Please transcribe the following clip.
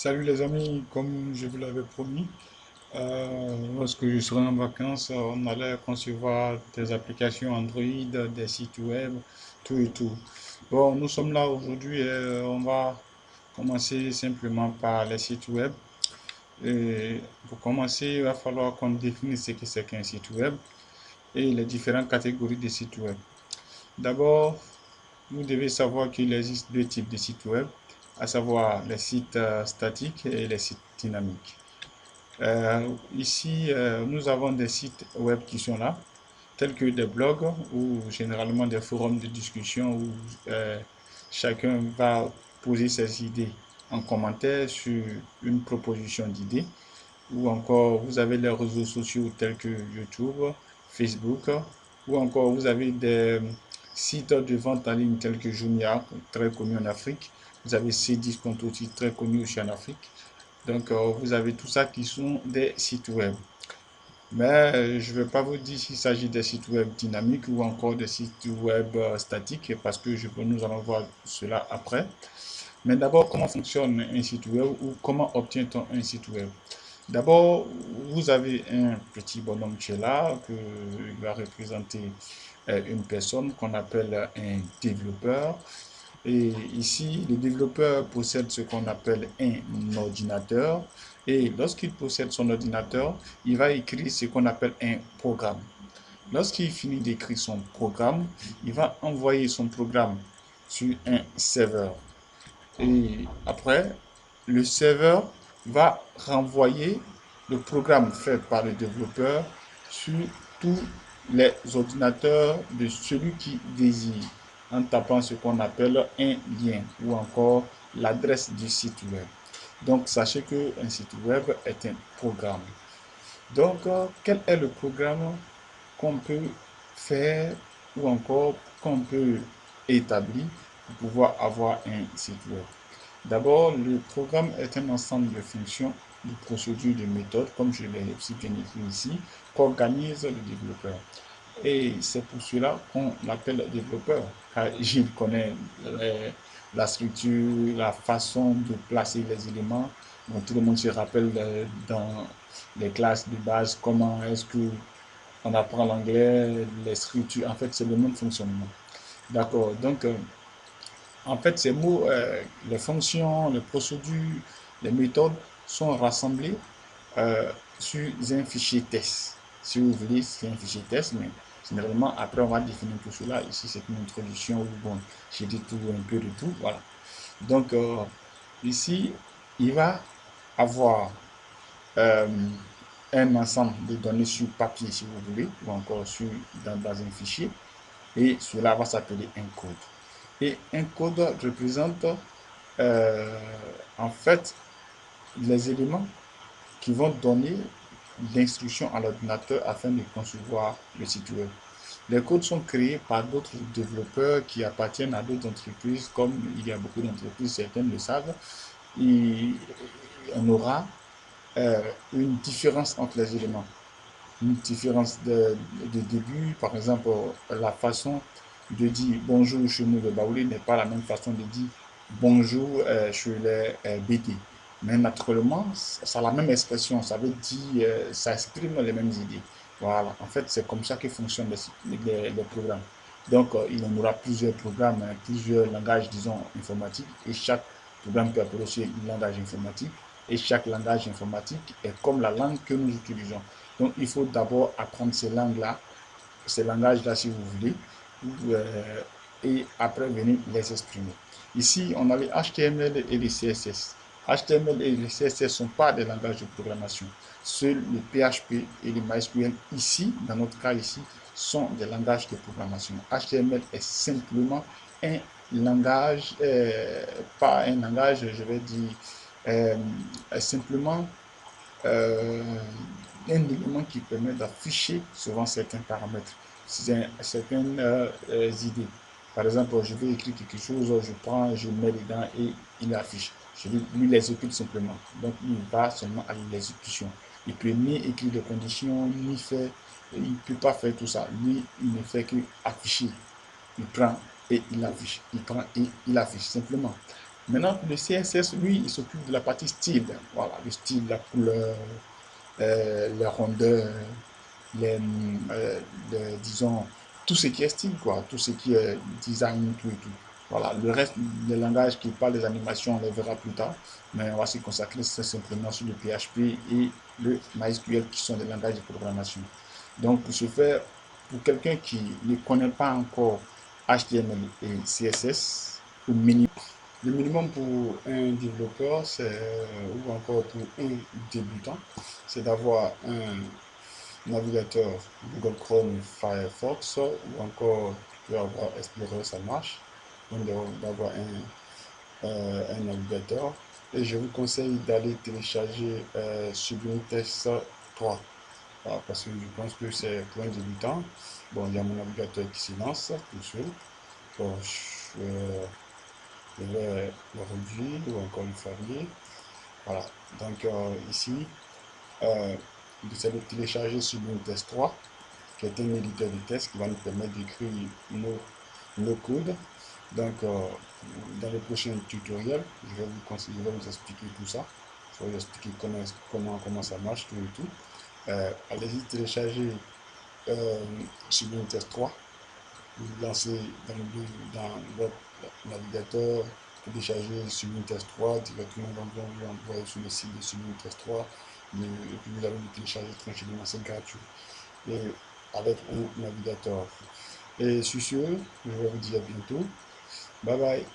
Salut les amis, comme je vous l'avais promis, lorsque je serai en vacances, on allait concevoir des applications Android, des sites web, tout et tout. Bon, nous sommes là aujourd'hui et on va commencer simplement par les sites web. Et pour commencer, il va falloir qu'on définisse ce que c'est qu'un site web et les différentes catégories de sites web. D'abord, vous devez savoir qu'il existe deux types de sites web, à savoir les sites statiques et les sites dynamiques. Ici, nous avons des sites web qui sont là, tels que des blogs ou généralement des forums de discussion où chacun va poser ses idées en commentaire sur une proposition d'idées. Ou encore, vous avez les réseaux sociaux tels que YouTube, Facebook, ou encore vous avez des sites de vente en ligne tels que Jumia, très connu en Afrique. Vous avez Cdiscount aussi, très connu aussi en Afrique. Donc, vous avez tout ça qui sont des sites web. Mais je ne vais pas vous dire s'il s'agit des sites web dynamiques ou encore des sites web statiques parce que nous allons voir cela après. Mais d'abord, comment fonctionne un site web ou comment obtient-on un site web? D'abord, vous avez un petit bonhomme qui est là, qui va représenter une personne qu'on appelle un développeur. Et ici, le développeur possède ce qu'on appelle un ordinateur. Et lorsqu'il possède son ordinateur, il va écrire ce qu'on appelle un programme. Lorsqu'il finit d'écrire son programme, il va envoyer son programme sur un serveur. Et après, le serveur va renvoyer le programme fait par le développeur sur tous les ordinateurs de celui qui désire en tapant ce qu'on appelle un lien ou encore l'adresse du site web. Donc, sachez qu'un site web est un programme. Donc, quel est le programme qu'on peut faire ou encore qu'on peut établir pour pouvoir avoir un site web? D'abord, le programme est un ensemble de fonctions, de procédures, de méthodes, comme je l'ai aussi bien écrit ici, qu'organise le développeur. Et c'est pour cela qu'on l'appelle développeur, car il connaît la structure, la façon de placer les éléments. Donc, tout le monde se rappelle dans les classes de base comment est-ce que on apprend l'anglais, les structures. En fait, c'est le même fonctionnement. D'accord. Donc, en fait, ces mots, les fonctions, les procédures, les méthodes sont rassemblés sur un fichier test. Si vous voulez, c'est un fichier test, mais généralement, après, on va définir tout cela. Ici, c'est une introduction où, bon, j'ai dit tout, un peu de tout, voilà. Donc, ici, il va avoir euh, un ensemble de données sur papier, si vous voulez, ou encore dans un fichier, et cela va s'appeler un code. Et un code représente euh, en fait les éléments qui vont donner l'instruction à l'ordinateur afin de concevoir le site web. Les codes sont créés par d'autres développeurs qui appartiennent à d'autres entreprises, comme il y a beaucoup d'entreprises, certaines le savent. Et on aura une différence entre les éléments, une différence de début. Par exemple, la façon de dire bonjour chez nous, le Baoulé, n'est pas la même façon de dire bonjour chez les BD. Mais naturellement, ça a la même expression, ça veut dire, ça exprime les mêmes idées. Voilà, en fait, c'est comme ça que fonctionnent les programmes. Donc, il y en aura plusieurs programmes, plusieurs langages, disons, informatiques, et chaque programme peut appeler aussi un langage informatique, et chaque langage informatique est comme la langue que nous utilisons. Donc, il faut d'abord apprendre ces langages-là, si vous voulez, et après venir les exprimer. Ici, on a les HTML et les CSS. HTML et les CSS ne sont pas des langages de programmation. Seuls le PHP et le MySQL, ici, dans notre cas ici, sont des langages de programmation. HTML est simplement un langage, pas un langage, je vais dire, euh, simplement euh, un élément qui permet d'afficher souvent certains paramètres, certaines idées. Par exemple, je vais écrire quelque chose, je prends, je mets dedans et il affiche. Je lui l'exécute simplement. Donc, il va seulement à l'exécution. Il peut ni écrire des conditions, ni faire, il ne peut pas faire tout ça. Lui, il ne fait que afficher. Il prend et il affiche. Il prend et il affiche simplement. Maintenant, le CSS, lui, il s'occupe de la partie style. Voilà, le style, la couleur, les rondeurs, les, disons, tout ce qui est style, quoi, tout ce qui est design, tout et tout. Voilà, le reste des langages qui parlent des animations, on les verra plus tard, mais on va se consacrer simplement sur le PHP et le MySQL qui sont des langages de programmation. Donc, pour ce faire, pour quelqu'un qui ne connaît pas encore HTML et CSS, au minimum, le minimum pour un développeur, ou encore pour un débutant, c'est d'avoir un navigateur Google Chrome, Firefox ou encore tu peux avoir Explorer, ça marche. Donc d'avoir un navigateur. Et je vous conseille d'aller télécharger Sublime Text 3. Voilà, parce que je pense que c'est pour un débutant. Bon, il y a mon navigateur qui se lance tout seul. Bon, je vais le réduire ou encore le fermer. Voilà. Donc ici, vous allez télécharger Sublime Text 3 qui est un éditeur de texte qui va nous permettre d'écrire nos codes. Donc, dans le prochain tutoriel, je vais vous expliquer tout ça. Je vais vous expliquer comment ça marche, tout et tout. Allez-y télécharger Sublime Text 3. Vous lancez dans votre navigateur, télécharger Sublime Text 3 directement, donc vous envoyez sur le site de Sublime Text 3 et puis vous allez le télécharger tranquillement, c'est gratuit. Et avec un navigateur. Et sur ce, je vais vous dire à bientôt. Bye bye.